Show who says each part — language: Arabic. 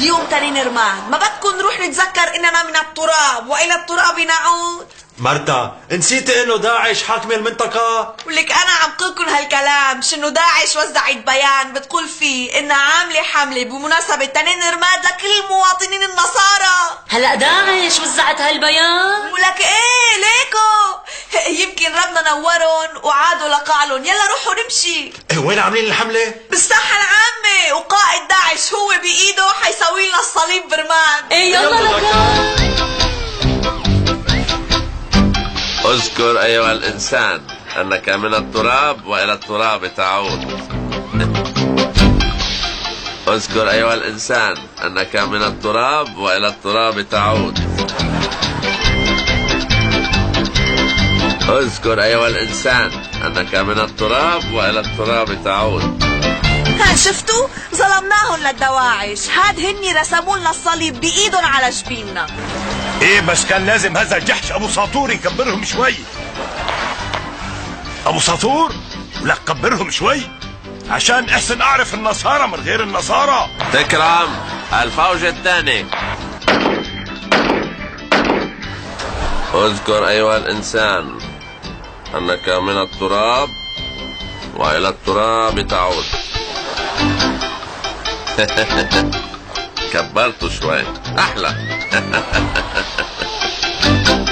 Speaker 1: اليوم تاني رماد، ما بدكن نروح نتذكر اننا من التراب والى التراب نعود؟
Speaker 2: مرتا، نسيتي انه داعش حاكمة المنطقة؟
Speaker 1: ولك انا عم قلكن هالكلام، شنو داعش وزعت بيان بتقول فيه انها عاملة حملة بمناسبة تنين رماد لكل المواطنين النصارى.
Speaker 3: هلا داعش وزعت هالبيان؟
Speaker 1: ولك ايه ليكو يمكن ربنا نورن وعادوا لقعلن. يلا روحوا نمشي.
Speaker 2: إيه وين عاملين الحملة؟
Speaker 1: بالساحة العامة، وقائد داعش هو بإيده حيسوي لنا الصليب برمان.
Speaker 3: ايه يلا لك.
Speaker 4: اذكر أيها الإنسان أنك من التراب وإلى التراب تعود. اذكر أيها الإنسان أنك من التراب وإلى التراب تعود. اذكر أيها الإنسان أنك من التراب وإلى التراب تعود.
Speaker 1: ها شفتوا؟ ظلمناهم للدواعش، هاد هني رسموا لنا الصليب بإيدهم على جبيننا.
Speaker 5: ايه بس كان لازم هذا الجحش ابو ساطور يكبرهم شوي. ابو ساطور لا كبرهم شوي عشان احسن اعرف النصارى من غير النصارى.
Speaker 4: تكرم الفوج الثاني. اذكر أيها الإنسان أنك من التراب وإلى التراب تعود. كبرت شوي أحلى.